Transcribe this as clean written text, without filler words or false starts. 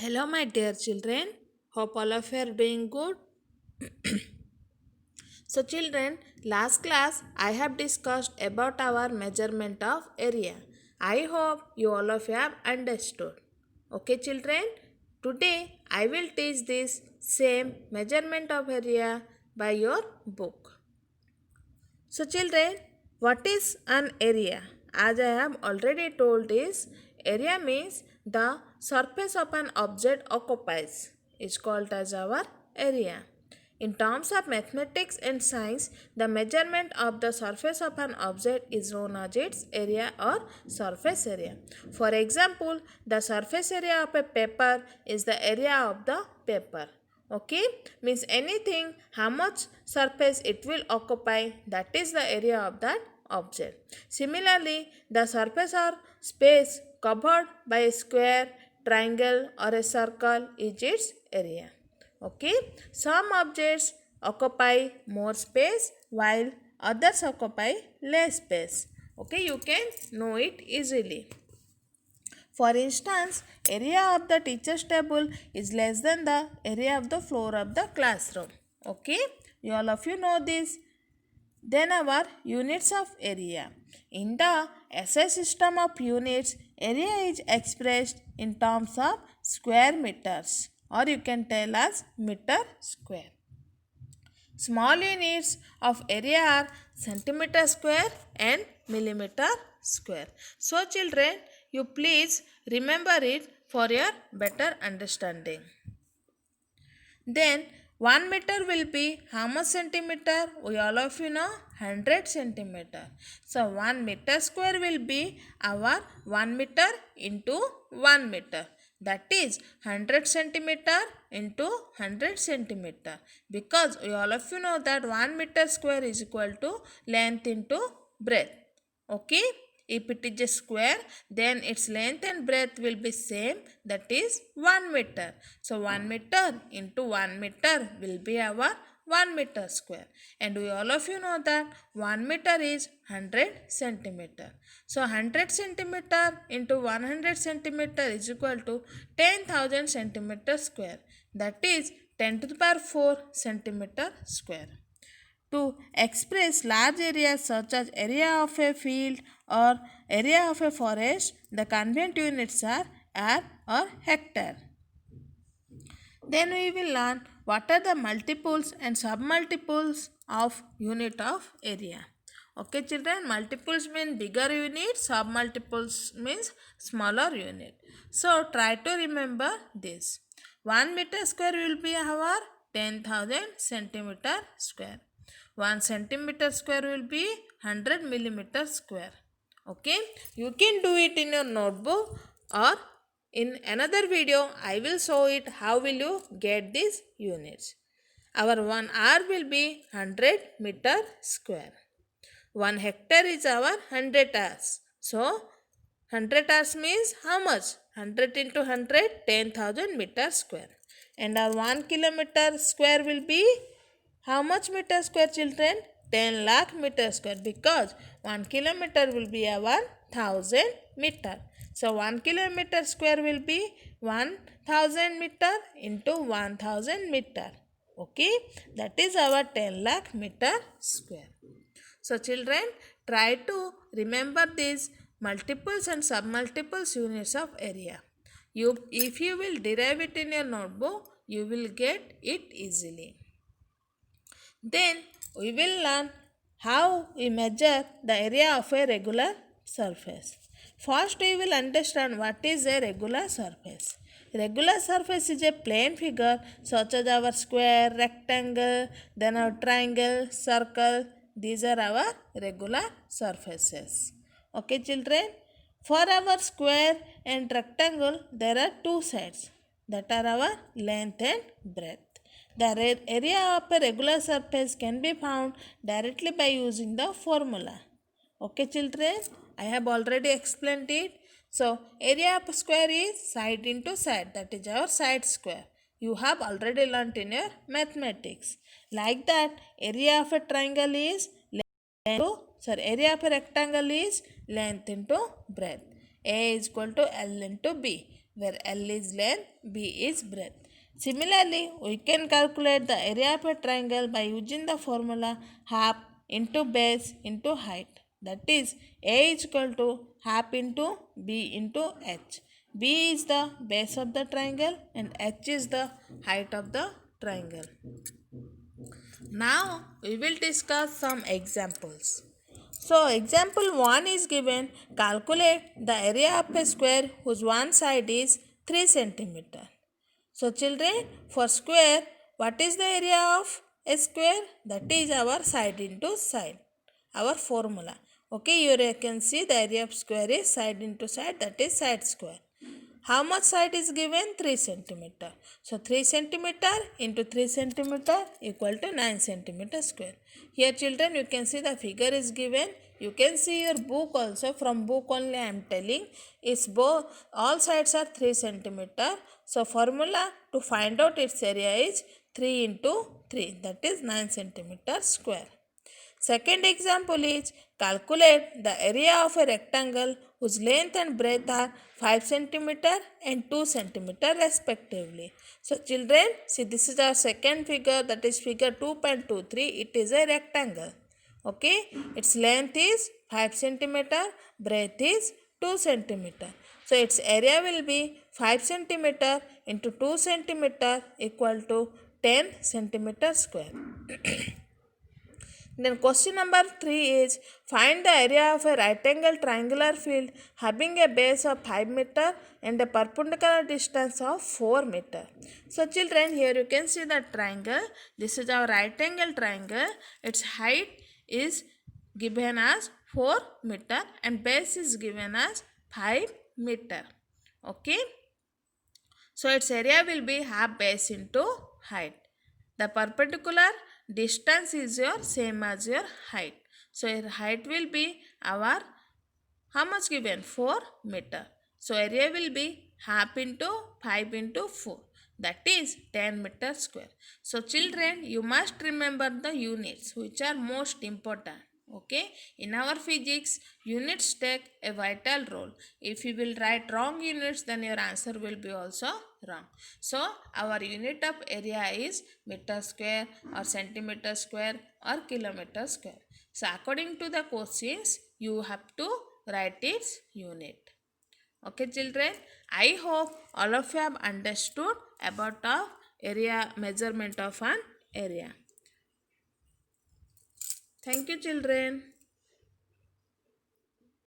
Hello, my dear children. Hope all of you are doing good. So, children, last class I have discussed about our measurement of area. I hope you all of you have understood. Okay, children. Today I will teach this same measurement of area by your book. So children, what is an area? As I have already told is, area means the surface of an object occupies is called as our area. In terms of mathematics and science, the measurement of the surface of an object is known as its area or surface area. For example, the surface area of a paper is the area of the paper. Okay, means anything how much surface it will occupy, that is the area of that object. Similarly, the surface or space covered by a square, triangle or a circle is its area. Okay, some objects occupy more space while others occupy less space. Okay, you can know it easily. For instance, area of the teacher's table is less than the area of the floor of the classroom. Okay, all of you know this. Then our units of area. In the SI system of units, area is expressed in terms of square meters, or you can tell as meter square. Small units of area are centimeter square and millimeter square. So children, you please remember it for your better understanding. Then 1 meter will be how much centimeter? We all of you know 100 centimeter. So 1 meter square will be our 1 meter into 1 meter. That is 100 centimeter into 100 centimeter. Because we all of you know that 1 meter square is equal to length into breadth. Okay, if it is a square, then its length and breadth will be same, that is 1 meter. So 1 meter into 1 meter will be our 1 meter square, and we all of you know that 1 meter is 100 centimeter. So 100 centimeter into 100 centimeter is equal to 10,000 centimeter square, that is 10 to the power 4 centimeter square. To express large areas such as area of a field or area of a forest, the convenient units are acre or hectare. Then we will learn what are the multiples and submultiples of unit of area. Okay children, multiples mean bigger unit, submultiples means smaller unit. So try to remember this. 1 meter square will be our 10,000 centimeter square. 1 centimeter square will be 100 millimeter square. Okay, you can do it in your notebook, or in another video I will show it how will you get these units. Our 1 hour will be 100 meter square. 1 hectare is our 100 hours. So 100 hours means how much? 100 into 100, 10,000 meter square. And our 1 kilometer square will be how much meter square children? 10 lakh meter square, because 1 kilometer will be a 1000 meter. So 1 kilometer square will be 1000 meter into 1000 meter. Okay, that is our 10 lakh meter square. So children, try to remember these multiples and submultiples units of area. If you will derive it in your notebook, you will get it easily. Then we will learn how we measure the area of a regular surface. First we will understand what is a regular surface. Regular surface is a plane figure such as our square, rectangle, then our triangle, circle. These are our regular surfaces. Okay children? For our square and rectangle, there are two sides, that are our length and breadth. The area of a regular surface can be found directly by using the formula. Okay children, I have already explained it. So area of a square is side into side, that is our side square. You have already learnt in your mathematics. Like that, area of a triangle is area of a rectangle is length into breadth. A is equal to L into B, where L is length, B is breadth. Similarly, we can calculate the area of a triangle by using the formula half into base into height. That is, A is equal to half into B into H. B is the base of the triangle and H is the height of the triangle. Now we will discuss some examples. So example 1 is given, calculate the area of a square whose one side is 3 centimeter. So children, for square, what is the area of a square? That is our side into side, our formula. Okay, here you can see the area of square is side into side, that is side square. How much side is given? 3 centimeter. So 3 centimeter into 3 centimeter equal to 9 centimeter square. Here children, you can see the figure is given. You can see your book also. From book only I am telling. Is both all sides are 3 centimeter. So formula to find out its area is 3 into 3, that is 9 centimeter square. Second example is, calculate the area of a rectangle whose length and breadth are 5 centimeter and 2 centimeter respectively. So children, see, this is our second figure, that is figure 2.23. It is a rectangle. Okay, its length is 5 centimeter, breadth is 2 centimeter. So its area will be 5 centimeter into 2 centimeter equal to 10 centimeter square. Then question number 3 is, find the area of a right angle triangular field having a base of 5 meter and a perpendicular distance of 4 meter. So children, here you can see the triangle. This is our right angle triangle. Its height is given as 4 meter and base is given as 5 meter. Okay. So its area will be half base into height. The perpendicular distance is your same as your height. So your height will be our, how much given? 4 meter. So area will be half into 5 into 4. That is 10 meter square. So children, you must remember the units which are most important. Okay, in our physics, units take a vital role. If you will write wrong units, then your answer will be also wrong. So our unit of area is meter square or centimeter square or kilometer square. So according to the questions, you have to write its unit. Okay children, I hope all of you have understood about the area, measurement of an area. Thank you children.